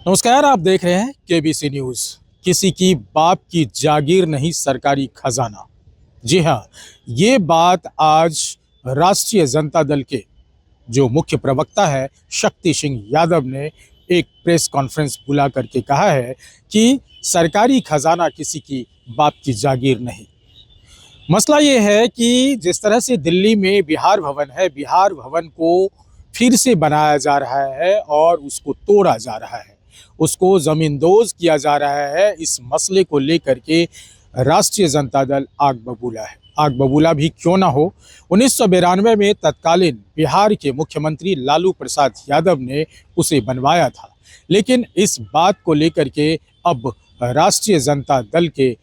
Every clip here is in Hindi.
नमस्कार, आप देख रहे हैं केबीसी न्यूज। किसी की बाप की जागीर नहीं सरकारी खजाना। जी हाँ, ये बात आज राष्ट्रीय जनता दल के जो मुख्य प्रवक्ता है शक्ति सिंह यादव ने एक प्रेस कॉन्फ्रेंस बुला करके कहा है कि सरकारी खजाना किसी की बाप की जागीर नहीं। मसला ये है कि जिस तरह से दिल्ली में बिहार भवन है, बिहार भवन को फिर से बनाया जा रहा है और उसको तोड़ा जा रहा है, उसको ज़मींदोज़ किया जा रहा है। इस मसले को लेकर के राष्ट्रीय जनता दल आग बबूला है। आग बबूला भी क्यों ना हो, 1992 में तत्कालीन बिहार के मुख्यमंत्री लालू प्रसाद यादव ने उसे बनवाया था। लेकिन इस बात को लेकर के अब राष्ट्रीय जनता दल के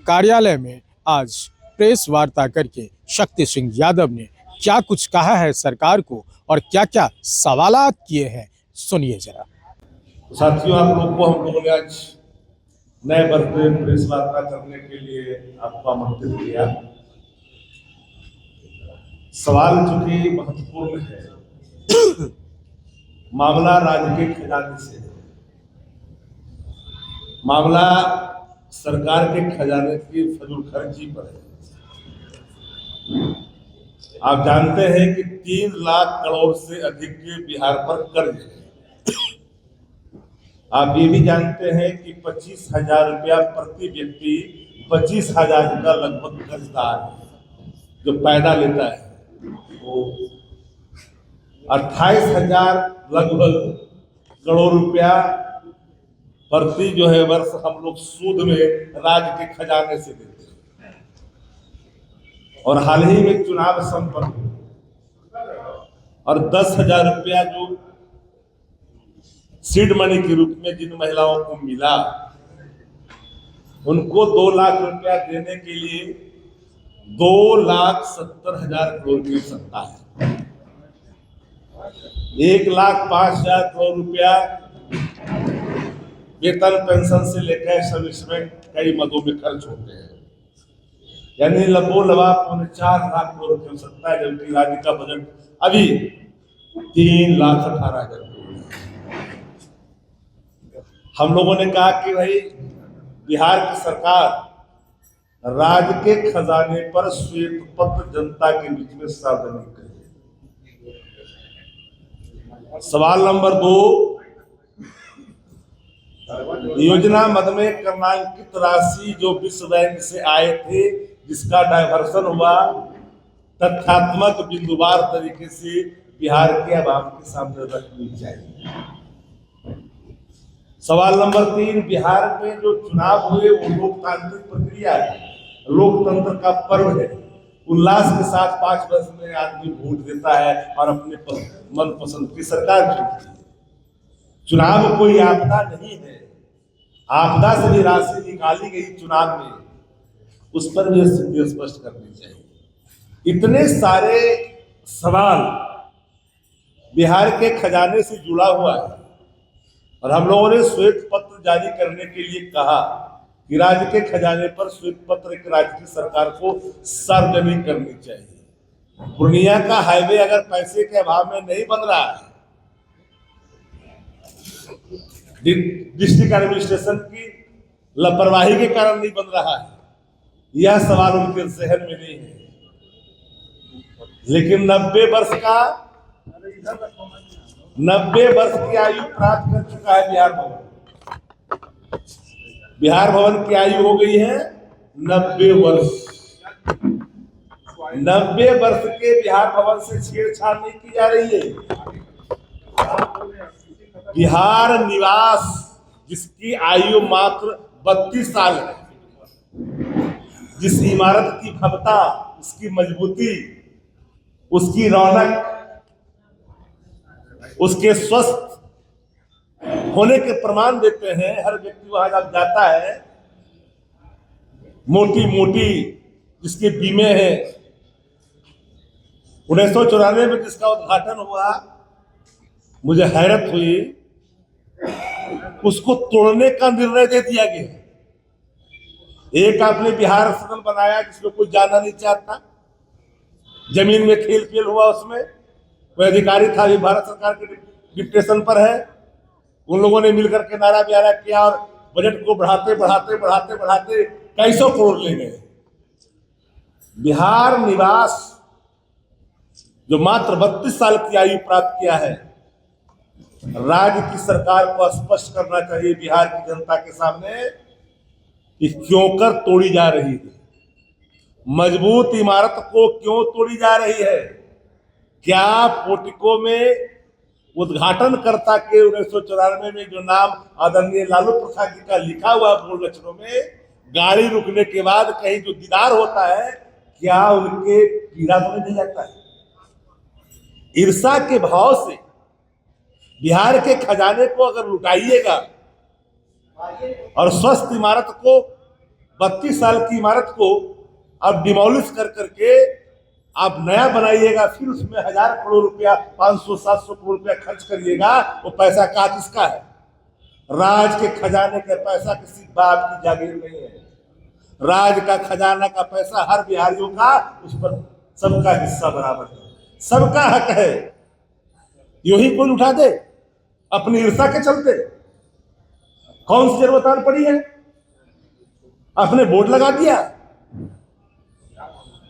कार्यालय में आज प्रेस वार्ता करके शक्ति सिंह यादव ने क्या कुछ कहा है सरकार को और क्या क्या सवालात किए हैं, सुनिए जरा। साथियों, आप लोग को हम लोगों ने आज नए वर्ष में प्रेस वार्ता करने के लिए आपको आमंत्रित किया। सवाल चूंकि महत्वपूर्ण है, मामला राज्य के खजाने से है, मामला सरकार के खजाने की फजूल खर्ची पर है। आप जानते हैं कि 3 लाख करोड़ से अधिक के बिहार पर कर्ज है। आप ये भी जानते हैं कि 25,000 रुपया प्रति व्यक्ति 25,000 का लगभग कर्जदार है जो पैदा लेता है। वो 28,000 लगभग करोड़ रुपया प्रति जो है वर्ष हम लोग सूद में राज्य के खजाने से देते हैं। और हाल ही में चुनाव संपन्न हुए और 10,000 रुपया जो सीड मनी के रूप में जिन महिलाओं को मिला, उनको 2 लाख रुपया देने के लिए 2,70,000 करोड़ की सत्ता है। 1,05,000 करोड़ रुपया वेतन पेंशन से लेकर सर्विसमेंट कई मदों में खर्च होते हैं, यानी लबोलबा 4 लाख करोड़ की सत्ता है, जबकि राज्य का बजट अभी 3,18,000 करोड़। हम लोगों ने कहा कि भाई बिहार की सरकार राज्य के खजाने पर श्वेत पत्र जनता के बीच में सार्वजनिक करे। सवाल नंबर 2, योजना मद में कर्णांकित राशि जो विश्व बैंक से आए थे, जिसका डायवर्सन हुआ, तथ्यात्मक बिंदुवार तरीके से बिहार के आवाम के सामने रखनी चाहिए। सवाल नंबर 3, बिहार में जो चुनाव हुए वो लोकतांत्रिक प्रक्रिया है, लोकतंत्र का पर्व है। उल्लास के साथ 5 वर्ष में आदमी वोट देता है और अपने मनपसंद की सरकार चुनती है। चुनाव कोई आपदा नहीं है, आपदा से भी राशि निकाली गई चुनाव में, उस पर भी स्थिति स्पष्ट करनी चाहिए। इतने सारे सवाल बिहार के खजाने से जुड़ा हुआ है और हम लोगों ने श्वेत पत्र जारी करने के लिए कहा कि राज्य के खजाने पर श्वेत पत्र एक राज्य की सरकार को सार्वजनिक करनी चाहिए। पूर्णिया का हाईवे अगर पैसे के अभाव में नहीं बन रहा है, डिस्ट्रिक्ट एडमिनिस्ट्रेशन की लापरवाही के कारण नहीं बन रहा है, यह सवाल उनके जहन में नहीं है। लेकिन 90 वर्ष की आयु प्राप्त कर चुका है बिहार भवन। बिहार भवन की आयु हो गई है 90 वर्ष। 90 वर्ष के बिहार भवन से छेड़छाड़ नहीं की जा रही है। बिहार निवास, जिसकी आयु मात्र 32 साल है, जिस इमारत की भव्यता, उसकी मजबूती, उसकी रौनक, उसके स्वस्थ होने के प्रमाण देते हैं। हर व्यक्ति वहां जब जाता है, मोटी मोटी जिसके बीमे हैं, 1994 में जिसका उद्घाटन हुआ, मुझे हैरत हुई, उसको तोड़ने का निर्णय दे दिया गया। एक आपने बिहार सदन बनाया जिसमें कोई जाना नहीं चाहता, जमीन में खेल खेल हुआ, उसमें कोई अधिकारी था भी भारत सरकार के डिप्टेशन पर है, उन लोगों ने मिलकर के नारा बिहारा किया और बजट को बढ़ाते बढ़ाते बढ़ाते बढ़ाते कई सौ करोड़ ले गए। बिहार निवास जो मात्र 32 साल की आयु प्राप्त किया है, राज्य की सरकार को स्पष्ट करना चाहिए बिहार की जनता के सामने कि क्यों कर तोड़ी जा रही है, मजबूत इमारत को क्यों तोड़ी जा रही है। क्या पोर्टिको में उद्घाटनकर्ता के 1994 में जो नाम आदरणीय लालू प्रसाद जी का लिखा हुआ बोर्ड अक्षरों में, गाड़ी रुकने के बाद कहीं जो दीदार होता है, क्या उनके पीड़ा तो नहीं जाता है? ईर्षा के भाव से बिहार के खजाने को अगर लुटाइएगा और स्वस्थ इमारत को, 32 साल की इमारत को आप डिमोलिश कर करके आप नया बनाइएगा, फिर उसमें 1000 करोड़ रुपया, 500-700 करोड़ रुपया खर्च करिएगा, वो पैसा का किसका है? राज के खजाने का पैसा किसी बाप की जागीर नहीं है। राज का खजाना का पैसा हर बिहारियों का, उस पर सबका हिस्सा बराबर है, सबका हक है। यूं ही कोई उठा दे अपनी ईर्षा के चलते? कौन सी जरूरत पड़ी है? आपने बोर्ड लगा दिया,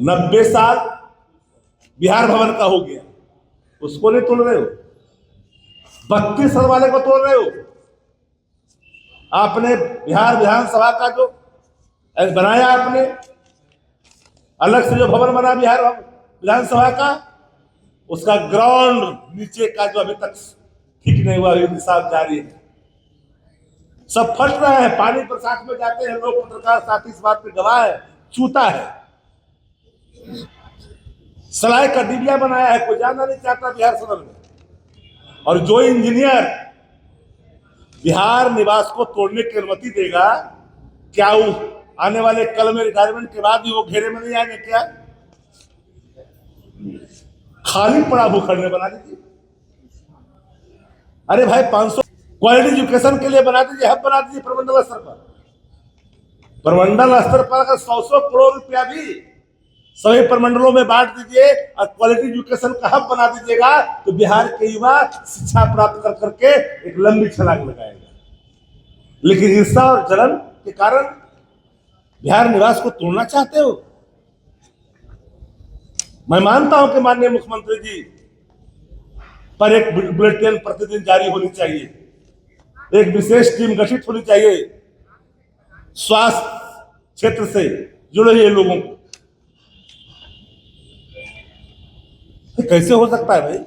90 साल बिहार भवन का हो गया, उसको नहीं तोड़ रहे हो, 32 साल वाले को तोड़ रहे हो। आपने बिहार विधानसभा का जो बनाया, आपने अलग से जो भवन बना बिहार विधानसभा का, उसका ग्राउंड नीचे का जो अभी तक ठीक नहीं हुआ, हिसाब जारी है, सब फट रहा है, पानी बरसात में जाते हैं लोग, पत्रकार साथी इस बात पे गवाह है, चूता है। सलाह का डिबिया बनाया है, कोई जाना नहीं चाहता बिहार सदन में। और जो इंजीनियर बिहार निवास को तोड़ने की अनुमति देगा, क्या वो आने वाले कल में रिटायरमेंट के बाद भी वो घेरे में नहीं आएंगे? क्या खाली पड़ा भूखंड बना दीजिए। अरे भाई 500 क्वालिटी एजुकेशन के लिए बना दीजिए, हब बना दीजिए प्रमंडल स्तर पर। प्रमंडल स्तर पर अगर 100 करोड़ रुपया भी सभी प्रमंडलों में बांट दीजिए और क्वालिटी एजुकेशन का हब बना दीजिएगा, तो बिहार के युवा शिक्षा प्राप्त कर करके एक लंबी छलांग लगाएगा। लेकिन ईर्षा और जलन के कारण बिहार निवास को तोड़ना चाहते हो। मैं मानता हूं कि माननीय मुख्यमंत्री जी पर एक बुलेटिन प्रतिदिन जारी होनी चाहिए, एक विशेष टीम गठित होनी चाहिए, स्वास्थ्य क्षेत्र से जुड़े हुए लोगों को। कैसे हो सकता है भाई?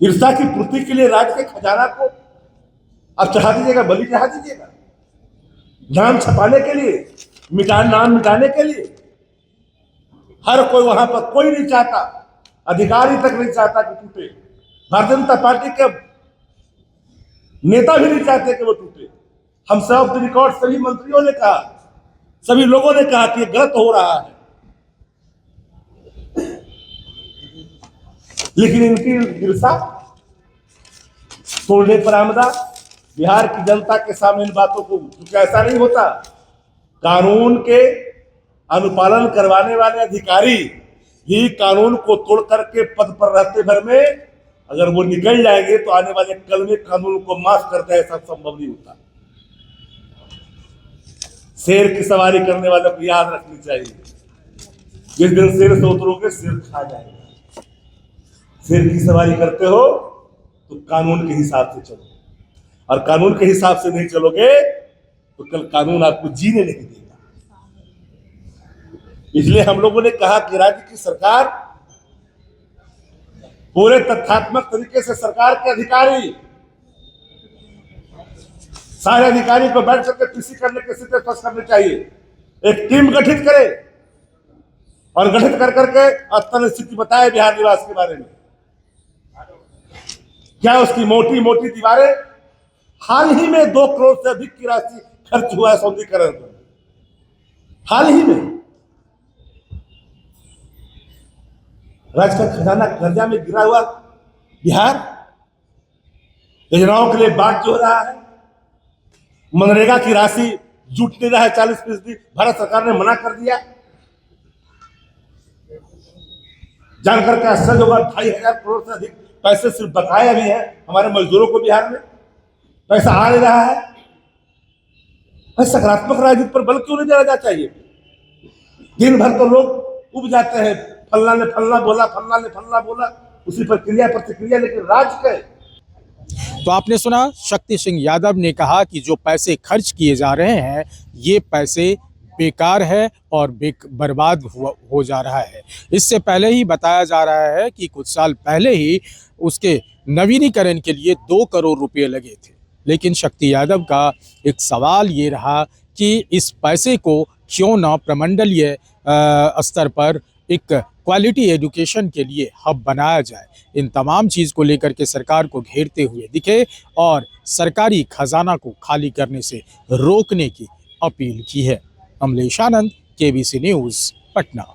ईर्षा की पूर्ति के लिए राज्य के खजाना को आप चढ़ा दीजिएगा, बलि चढ़ा दीजिएगा, नाम छपाने के लिए, नाम मिटाने के लिए। हर कोई वहां पर, कोई नहीं चाहता, अधिकारी तक नहीं चाहता कि टूटे, भारतीय जनता पार्टी के नेता भी नहीं चाहते कि वो टूटे। हम सब द रिकॉर्ड सभी मंत्रियों ने कहा, सभी लोगों ने कहा कि ये गलत हो रहा है, लेकिन इनकी ईर्षा तोड़ने पर आमदा। बिहार की जनता के सामने इन बातों को, क्योंकि ऐसा नहीं होता, कानून के अनुपालन करवाने वाले अधिकारी ही कानून को तोड़ करके पद पर रहते भर में अगर वो निकल जाएंगे तो आने वाले कल में कानून को माफ करते हैं, ऐसा संभव नहीं होता। शेर की सवारी करने वालों को याद रखनी चाहिए, जिस दिन शेर से उतरोगे शेर खा जाएगा। शेर की सवारी करते हो तो कानून के हिसाब से चलो, और कानून के हिसाब से नहीं चलोगे तो कल कानून आपको जीने नहीं देगा। इसलिए हम लोगों ने कहा कि राज्य की सरकार पूरे तथ्यात्मक तरीके से, सरकार के अधिकारी, सारे अधिकारी को बैठ करके पीसी करने के स्थिति स्पष्ट करनी चाहिए, एक टीम गठित करे और गठित कर करके अस्थल स्थिति बताए बिहार निवास के बारे में। क्या उसकी मोटी मोटी दीवारें, हाल ही में 2 करोड़ से अधिक की राशि खर्च हुआ है सौंदर्यीकरण पर, हाल ही में। राज्य का खजाना कर्जा में गिरा हुआ बिहार, योजनाओं के लिए बांट जो रहा है, मनरेगा की राशि जुट नहीं रहा है, 40%, भारत सरकार ने मना कर दिया। जानकर के आश्चर्य होगा, 2500 करोड़ से अधिक पैसे सिर्फ बकाया भी है हमारे मजदूरों को बिहार में। पैसा आ नहीं रहा है, सकारात्मक राजनीति पर बल क्यों नहीं देना चाहिए? दिन भर तो लोग उब जाते हैं, फल्ला ने फल्ला बोला, फल्ला ने फल्ला बोला, उसी पर क्रिया प्रतिक्रिया, लेकिन राज के। तो आपने सुना, शक्ति सिंह यादव ने कहा कि जो पैसे खर्च किए जा रहे हैं ये पैसे बेकार है और बर्बाद हो जा रहा है। इससे पहले ही बताया जा रहा है कि कुछ साल पहले ही उसके नवीनीकरण के लिए 2 करोड़ रुपए लगे थे। लेकिन शक्ति यादव का एक सवाल ये रहा कि इस पैसे को क्यों ना प्रमंडलीय स्तर पर एक क्वालिटी एजुकेशन के लिए हब बनाया जाए। इन तमाम चीज़ को लेकर के सरकार को घेरते हुए दिखे और सरकारी खजाना को खाली करने से रोकने की अपील की है। Amlesh Anand, KBC news, Patna.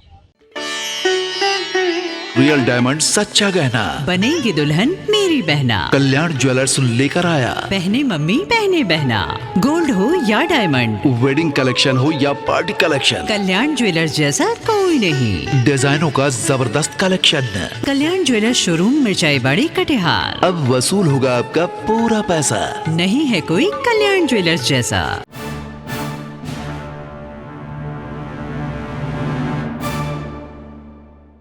Real diamond सच्चा गहना, बनेगी दुल्हन मेरी बहना। कल्याण ज्वेलर्स लेकर आया। पहने मम्मी पहने बहना, गोल्ड हो या डायमंड, वेडिंग कलेक्शन हो या पार्टी कलेक्शन, कल्याण ज्वेलर्स जैसा कोई नहीं। डिजाइनों का जबरदस्त कलेक्शन। कल्याण ज्वेलर्स शोरूम मिर्चाई बाड़ी कटिहार। अब वसूल होगा आपका पूरा पैसा। नहीं है कोई कल्याण ज्वेलर्स जैसा।